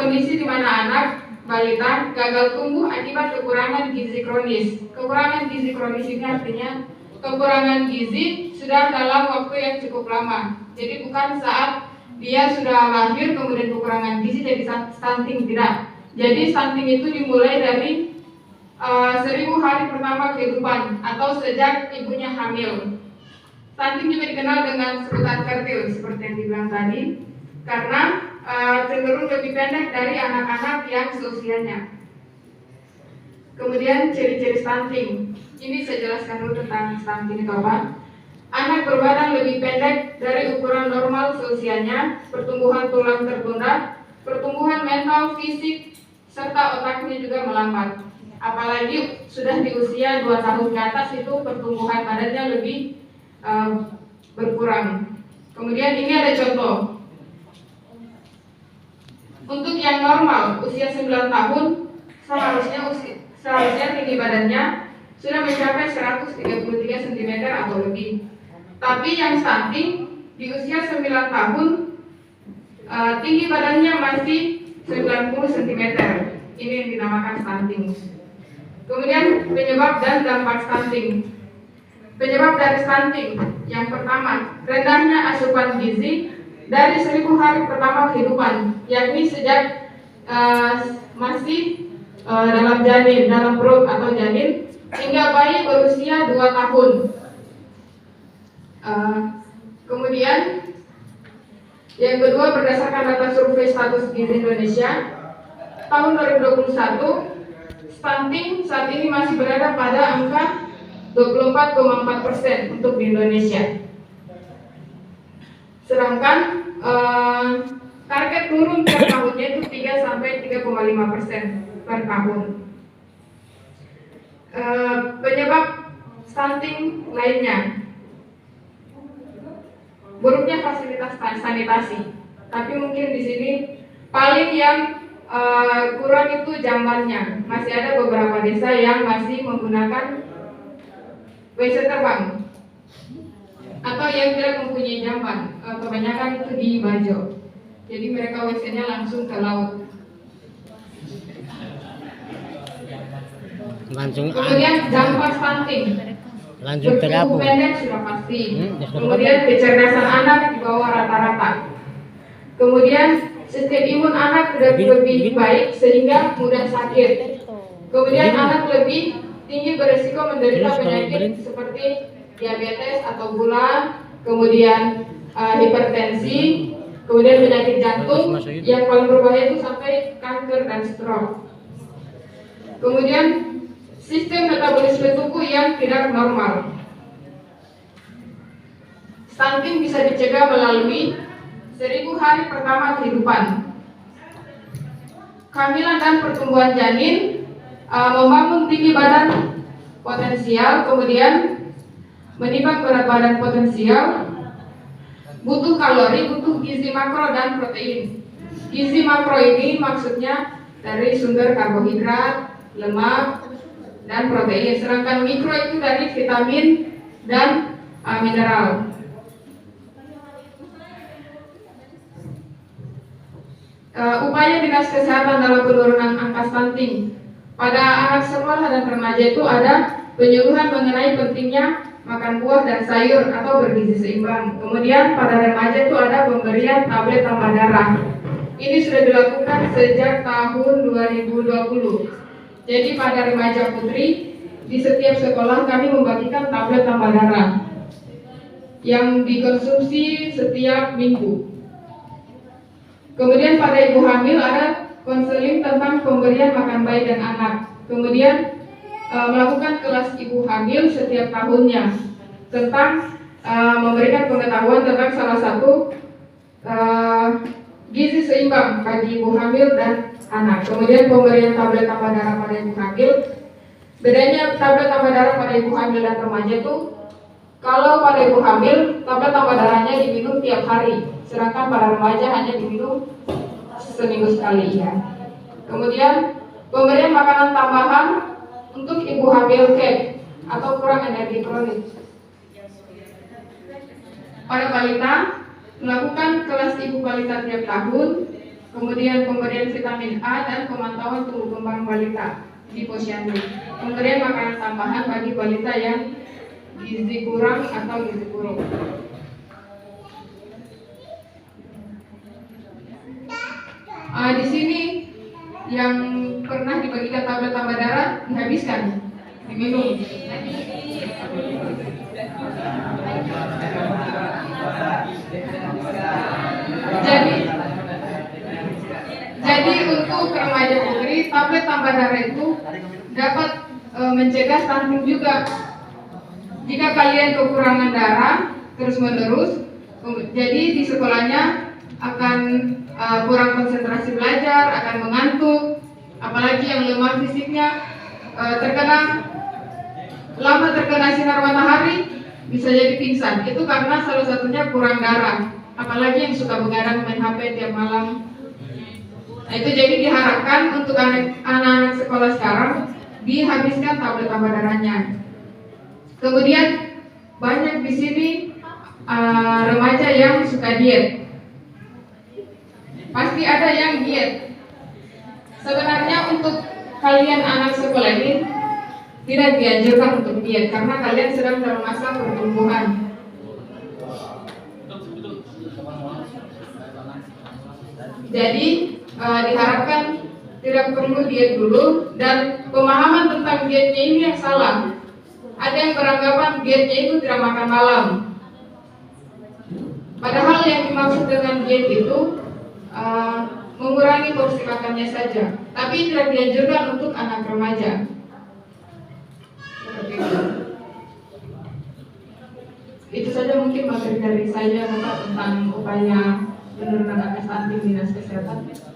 kondisi di mana anak balita gagal tumbuh akibat kekurangan gizi kronis. Kekurangan gizi kronis ini artinya kekurangan gizi sudah dalam waktu yang cukup lama. Jadi bukan saat dia sudah lahir kemudian kekurangan gizi jadi stunting, tidak. Jadi stunting itu dimulai dari 1000 hari pertama kehidupan atau sejak ibunya hamil. Stunting juga dikenal dengan sebutan fertil seperti yang dibilang tadi, karena cenderung lebih pendek dari anak-anak yang seusianya. Kemudian ciri-ciri stunting. Ini saya jelaskan dulu tentang stunting, kawan. Anak berbadan lebih pendek dari ukuran normal seusianya, pertumbuhan tulang tertunda, pertumbuhan mental, fisik, serta otaknya juga melambat. Apalagi sudah di usia 2 tahun ke atas itu pertumbuhan badannya lebih berkurang. Kemudian ini ada contoh. Untuk yang normal usia 9 tahun seharusnya tinggi badannya sudah mencapai 133 cm atau lebih. Tapi yang stunting di usia 9 tahun tinggi badannya masih 90 cm. Ini yang dinamakan stunting. Kemudian penyebab dan dampak stunting. Penyebab dari stunting yang pertama, rendahnya asupan gizi dari 1000 hari pertama kehidupan, yakni sejak masih dalam janin, dalam perut atau janin, hingga bayi berusia 2 tahun. Kemudian yang kedua, berdasarkan data survei status gizi Indonesia tahun 2021, stunting saat ini masih berada pada angka 24,4% untuk di Indonesia. Sedangkan target turun per tahunnya itu 3 sampai 3,5% per tahun. Penyebab stunting lainnya, buruknya fasilitas sanitasi. Tapi mungkin di sini paling yang kurang itu jambannya. Masih ada beberapa desa yang masih menggunakan WC terbang atau yang tidak mempunyai jamban. Kebanyakan itu di Bajo. Jadi mereka WC-nya langsung ke laut. Kemudian dampak stunting. Bertumbuh pendek sudah pasti. Kemudian kecerdasan anak di bawah rata-rata. Kemudian sistem imun anak lebih baik sehingga mudah sakit. Kemudian anak lebih tinggi beresiko menderita penyakit seperti diabetes atau gula, kemudian hipertensi, kemudian penyakit jantung, yang paling berbahaya itu sampai kanker dan stroke. Kemudian sistem metabolisme tubuh yang tidak normal. Stunting bisa dicegah melalui 1000 hari pertama kehidupan. Kehamilan dan pertumbuhan janin, membangun tinggi badan potensial, kemudian menimbang berat badan potensial, butuh kalori, butuh gizi makro dan protein. Gizi makro ini maksudnya dari sumber karbohidrat, lemak, dan protein. Sedangkan mikro itu dari vitamin dan mineral. Upaya Dinas Kesehatan dalam penurunan angka stunting pada anak sekolah dan remaja itu ada penyuluhan mengenai pentingnya makan buah dan sayur atau bergizi seimbang. Kemudian pada remaja itu ada pemberian tablet tambah darah. Ini sudah dilakukan sejak tahun 2020. Jadi pada remaja putri di setiap sekolah kami membagikan tablet tambah darah yang dikonsumsi setiap minggu. Kemudian pada ibu hamil ada konseling tentang pemberian makan bayi dan anak. Kemudian melakukan kelas ibu hamil setiap tahunnya tentang memberikan pengetahuan tentang salah satu gizi seimbang bagi ibu hamil dan anak. Kemudian pemberian tablet tambah darah pada ibu hamil. Bedanya tablet tambah darah pada ibu hamil dan remaja itu, kalau pada ibu hamil tablet tambah darahnya diminum tiap hari, sedangkan pada remaja hanya diminum seminggu sekali ya. Kemudian pemberian makanan tambahan untuk ibu hamil cake atau kurang energi kronis. Pada balita melakukan kelas ibu balita tiap tahun. kemudian pemberian vitamin A dan pemantauan tumbuh kembang balita di posyandu, pemberian makanan tambahan bagi balita yang gizi kurang atau gizi buruk. Di sini yang pernah dibagikan tablet tambah darah dihabiskan, diminum. Jadi untuk remaja putri, tablet tambah darah itu dapat mencegah stunting juga. Jika kalian kekurangan darah terus-menerus, jadi di sekolahnya akan kurang konsentrasi belajar, akan mengantuk, apalagi yang lemah fisiknya, lama terkena sinar matahari bisa jadi pingsan. Itu karena salah satunya kurang darah, apalagi yang suka begadang main HP tiap malam. Nah, itu jadi diharapkan untuk anak-anak sekolah sekarang dihabiskan tablet tambah darahnya. Kemudian banyak di sini remaja yang suka diet. Pasti ada yang diet. Sebenarnya untuk kalian anak sekolah ini tidak dianjurkan untuk diet karena kalian sedang dalam masa pertumbuhan. Jadi diharapkan tidak perlu diet dulu, dan pemahaman tentang dietnya ini yang salah. Ada yang beranggapan dietnya itu tidak makan malam. Padahal yang dimaksud dengan diet itu mengurangi porsi makannya saja, tapi tidak dianjurkan untuk anak remaja. Itu saja mungkin materi dari saya tentang upaya penurunan angka stunting Dinas Kesehatan.